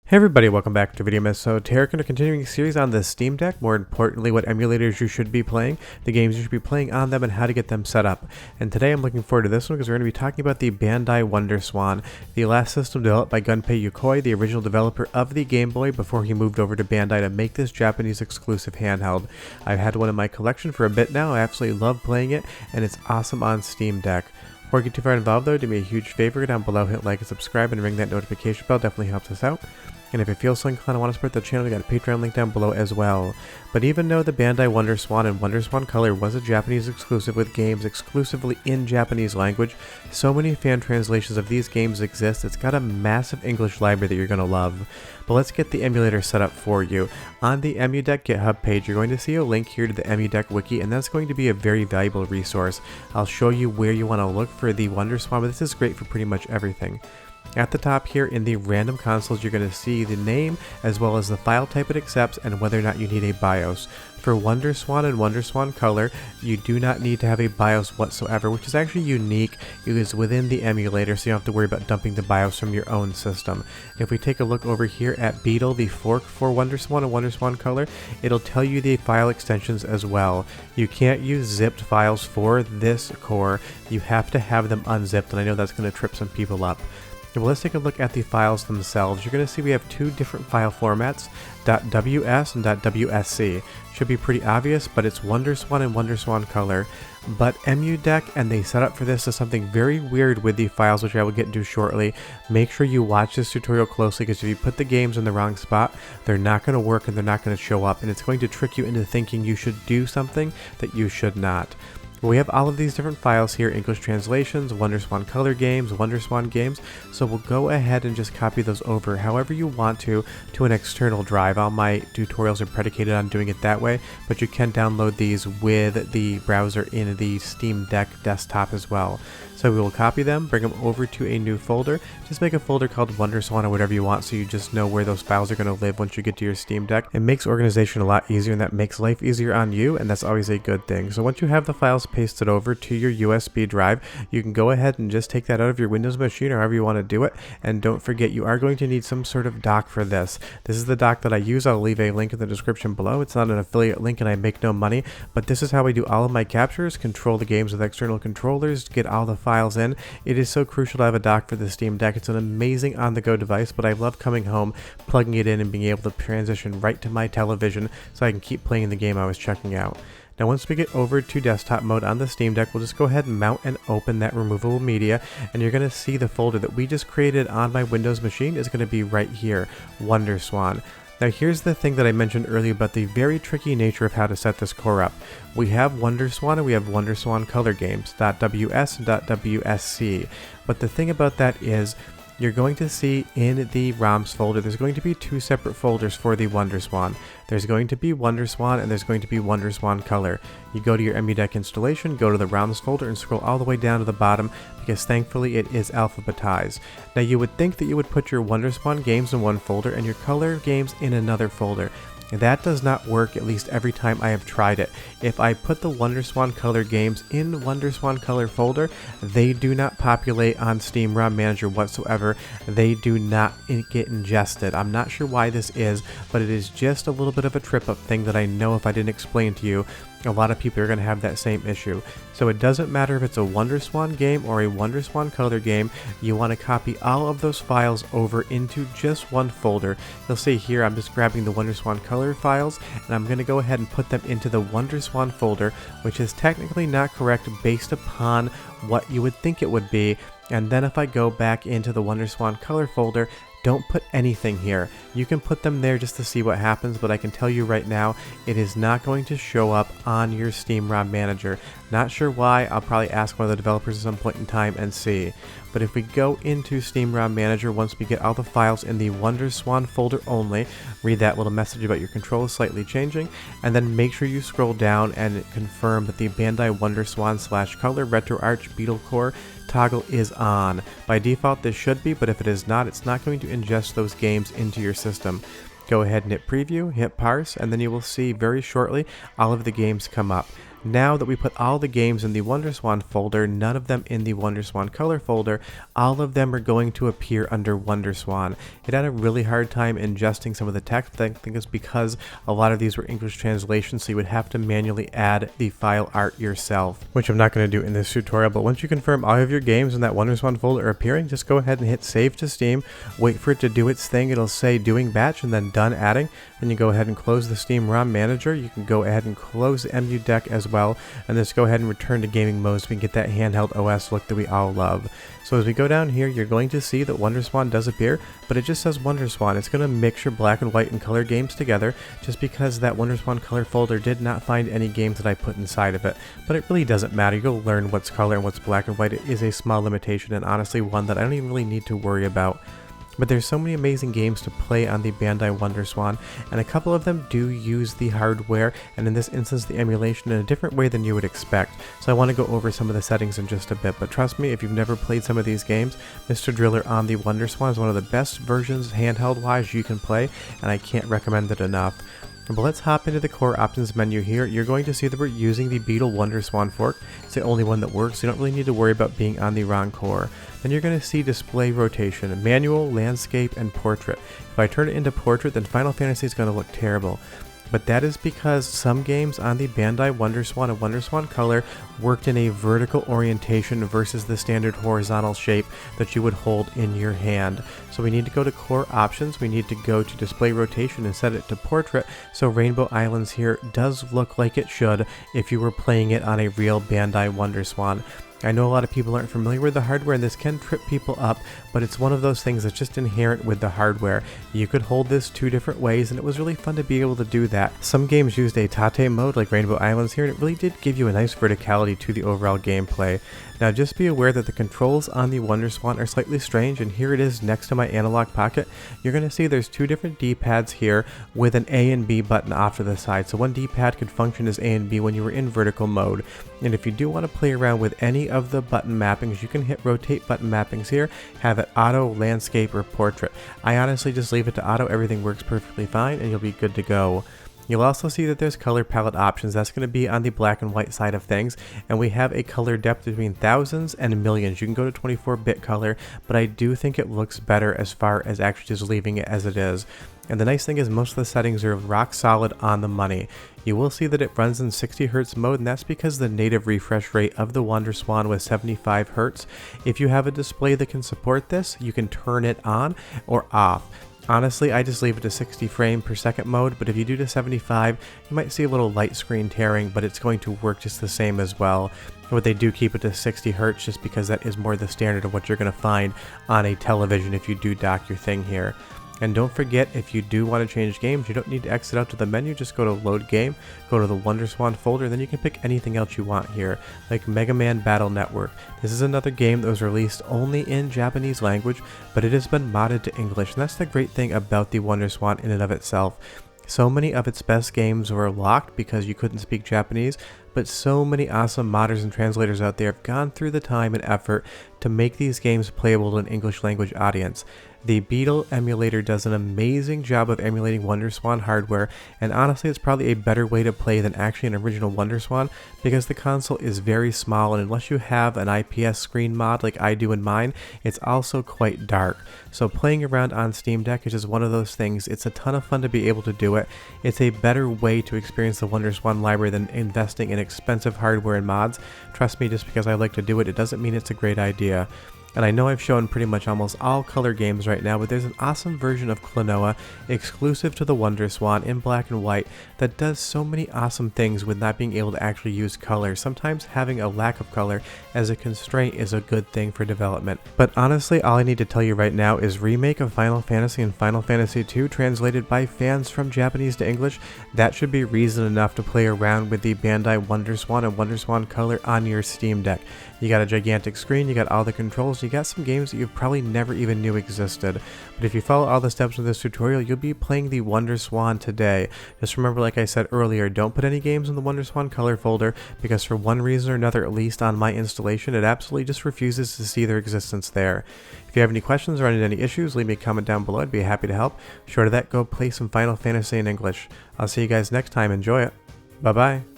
Hey everybody, welcome back to Video Miss. So today we're continuing a series on the Steam Deck, more importantly what emulators you should be playing, the games you should be playing on them, and how to get them set up. And today I'm looking forward to this one because we're going to be talking about the Bandai WonderSwan, the last system developed by Gunpei Yokoi, the original developer of the Game Boy before he moved over to Bandai to make this Japanese exclusive handheld. I've had one in my collection for a bit now, I absolutely love playing it, and it's awesome on Steam Deck. Before we get too far involved though, do me a huge favor, down below hit like and subscribe and ring that notification bell, definitely helps us out. And if you feel so inclined and want to support the channel, we got a Patreon link down below as well. But even though the Bandai WonderSwan and WonderSwan Color was a Japanese exclusive with games exclusively in Japanese language, so many fan translations of these games exist, it's got a massive English library that you're going to love. But let's get the emulator set up for you. On the Emu Deck GitHub page, you're going to see a link here to the Emu Deck wiki, and that's going to be a very valuable resource. I'll show you where you want to look for the WonderSwan, but this is great for pretty much everything. At the top here in the random consoles, you're going to see the name as well as the file type it accepts and whether or not you need a BIOS. For WonderSwan and WonderSwan Color, you do not need to have a BIOS whatsoever, which is actually unique. It is within the emulator, so you don't have to worry about dumping the BIOS from your own system. If we take a look over here at Beetle, the fork for WonderSwan and WonderSwan Color, it'll tell you the file extensions as well. You can't use zipped files for this core. You have to have them unzipped, and I know that's going to trip some people up. Well, let's take a look at the files themselves. You're going to see we have two different file formats, .ws and .wsc. Should be pretty obvious, but it's WonderSwan and WonderSwan Color. But Emu Deck and the setup for this is something very weird with the files, which I will get into shortly. Make sure you watch this tutorial closely, because if you put the games in the wrong spot, they're not going to work and they're not going to show up, and it's going to trick you into thinking you should do something that you should not. We have all of these different files here, English translations, WonderSwan Color games, WonderSwan games, so we'll go ahead and just copy those over however you want to an external drive. All my tutorials are predicated on doing it that way, but you can download these with the browser in the Steam Deck desktop as well. So we will copy them, bring them over to a new folder. Just make a folder called WonderSwan or whatever you want, so you just know where those files are going to live once you get to your Steam Deck. It makes organization a lot easier, and that makes life easier on you, and that's always a good thing. So once you have the files pasted over to your USB drive, you can go ahead and just take that out of your Windows machine or however you want to do it. And don't forget, you are going to need some sort of dock for this. This is the dock that I use. I'll leave a link in the description below. It's not an affiliate link and I make no money, but this is how I do all of my captures, control the games with external controllers, get all the files in. It is so crucial to have a dock for the Steam Deck. It's an amazing on-the-go device, but I love coming home, plugging it in, and being able to transition right to my television so I can keep playing the game I was checking out. Now once we get over to desktop mode on the Steam Deck, we'll just go ahead and mount and open that removable media, and you're going to see the folder that we just created on my Windows machine is going to be right here, WonderSwan. Now here's the thing that I mentioned earlier about the very tricky nature of how to set this core up. We have WonderSwan and we have WonderSwan Color games, .ws and .wsc. But the thing about that is, you're going to see in the ROMs folder, there's going to be two separate folders for the WonderSwan. There's going to be WonderSwan and there's going to be WonderSwan Color. You go to your Emu Deck installation, go to the ROMs folder and scroll all the way down to the bottom, because thankfully it is alphabetized. Now you would think that you would put your WonderSwan games in one folder and your Color games in another folder. That does not work, at least every time I have tried it. If I put the WonderSwan Color games in WonderSwan Color folder, they do not populate on Steam ROM Manager whatsoever. They do not get ingested. I'm not sure why this is, but it is just a little bit of a trip-up thing that I know if I didn't explain to you, a lot of people are going to have that same issue. So it doesn't matter if it's a WonderSwan game or a WonderSwan Color game, you want to copy all of those files over into just one folder. You'll see here I'm just grabbing the WonderSwan Color files and I'm going to go ahead and put them into the WonderSwan folder, which is technically not correct based upon what you would think it would be. And then if I go back into the WonderSwan Color folder, don't put anything here. You can put them there just to see what happens, but I can tell you right now, it is not going to show up on your Steam ROM Manager. Not sure why. I'll probably ask one of the developers at some point in time and see. But if we go into Steam ROM Manager, once we get all the files in the WonderSwan folder only, read that little message about your control is slightly changing, and then make sure you scroll down and confirm that the Bandai WonderSwan / Color RetroArch Beetle Core toggle is on. By default this should be, but if it is not, it's not going to ingest those games into your system. Go ahead and hit preview, hit parse, and then you will see very shortly all of the games come up. Now that we put all the games in the WonderSwan folder, none of them in the WonderSwan Color folder, all of them are going to appear under WonderSwan. It had a really hard time ingesting some of the text, but I think it's because a lot of these were English translations, so you would have to manually add the file art yourself, which I'm not going to do in this tutorial. But once you confirm all of your games in that WonderSwan folder are appearing, just go ahead and hit save to Steam, wait for it to do its thing. It'll say doing batch and then done adding. Then you go ahead and close the Steam ROM manager. You can go ahead and close the Emu Deck as well, and just go ahead and return to gaming mode so we can get that handheld OS look that we all love. So as we go down here, you're going to see that WonderSwan does appear, but it just says WonderSwan. It's going to mix your black and white and color games together, just because that WonderSwan Color folder did not find any games that I put inside of it. But it really doesn't matter. You'll learn what's color and what's black and white. It is a small limitation, and honestly one that I don't even really need to worry about. But there's so many amazing games to play on the Bandai WonderSwan, and a couple of them do use the hardware, and in this instance the emulation, in a different way than you would expect. So I want to go over some of the settings in just a bit, but trust me, if you've never played some of these games, Mr. Driller on the WonderSwan is one of the best versions handheld wise you can play, and I can't recommend it enough. But let's hop into the core options menu here. You're going to see that we're using the Beetle WonderSwan fork. It's the only one that works, so you don't really need to worry about being on the wrong core. Then you're going to see display rotation, manual, landscape, and portrait. If I turn it into portrait, then Final Fantasy is going to look terrible. But that is because some games on the Bandai WonderSwan and WonderSwan Color worked in a vertical orientation versus the standard horizontal shape that you would hold in your hand. So we need to go to core options, we need to go to display rotation and set it to portrait, so Rainbow Islands here does look like it should if you were playing it on a real Bandai WonderSwan. I know a lot of people aren't familiar with the hardware and this can trip people up, but it's one of those things that's just inherent with the hardware. You could hold this two different ways and it was really fun to be able to do that. Some games used a tate mode like Rainbow Islands here, and it really did give you a nice verticality to the overall gameplay. Now just be aware that the controls on the WonderSwan are slightly strange, and here it is next to my analog pocket. You're going to see there's two different D-pads here with an A and B button off to the side. So one D-pad could function as A and B when you were in vertical mode. And if you do want to play around with any of the button mappings, you can hit rotate button mappings here, have it auto, landscape, or portrait. I honestly just leave it to auto, everything works perfectly fine and you'll be good to go. You'll also see that there's color palette options. That's going to be on the black and white side of things, and we have a color depth between thousands and millions. You can go to 24-bit color, but I do think it looks better as far as actually just leaving it as it is. And the nice thing is most of the settings are rock solid on the money. You will see that it runs in 60 Hz mode, and that's because the native refresh rate of the WonderSwan was 75 Hz. If you have a display that can support this, you can turn it on or off. Honestly, I just leave it to 60 frame per second mode, but if you do to 75, you might see a little light screen tearing, but it's going to work just the same as well. But they do keep it to 60 Hz just because that is more the standard of what you're going to find on a television if you do dock your thing here. And don't forget, if you do want to change games, you don't need to exit out to the menu, just go to load game, go to the WonderSwan folder, then you can pick anything else you want here, like Mega Man Battle Network. This is another game that was released only in Japanese language, but it has been modded to English, and that's the great thing about the WonderSwan in and of itself. So many of its best games were locked because you couldn't speak Japanese, but so many awesome modders and translators out there have gone through the time and effort to make these games playable to an English language audience. The Beetle emulator does an amazing job of emulating WonderSwan hardware, and honestly it's probably a better way to play than actually an original WonderSwan because the console is very small, and unless you have an IPS screen mod like I do in mine, it's also quite dark. So playing around on Steam Deck is just one of those things. It's a ton of fun to be able to do it. It's a better way to experience the WonderSwan library than investing in expensive hardware and mods. Trust me, just because I like to do it, it doesn't mean it's a great idea. And I know I've shown pretty much almost all color games right now, but there's an awesome version of Klonoa exclusive to the WonderSwan in black and white that does so many awesome things with not being able to actually use color. Sometimes having a lack of color as a constraint is a good thing for development. But honestly, all I need to tell you right now is remake of Final Fantasy and Final Fantasy II translated by fans from Japanese to English. That should be reason enough to play around with the Bandai WonderSwan and WonderSwan Color on your Steam Deck. You got a gigantic screen, you got all the controls, you got some games that you probably never even knew existed. But if you follow all the steps of this tutorial, you'll be playing the WonderSwan today. Just remember, like I said earlier, don't put any games in the WonderSwan Color folder, because for one reason or another, at least on my installation, it absolutely just refuses to see their existence there. If you have any questions or any issues, leave me a comment down below. I'd be happy to help. Short of that, go play some Final Fantasy in English. I'll see you guys next time. Enjoy it. Bye bye.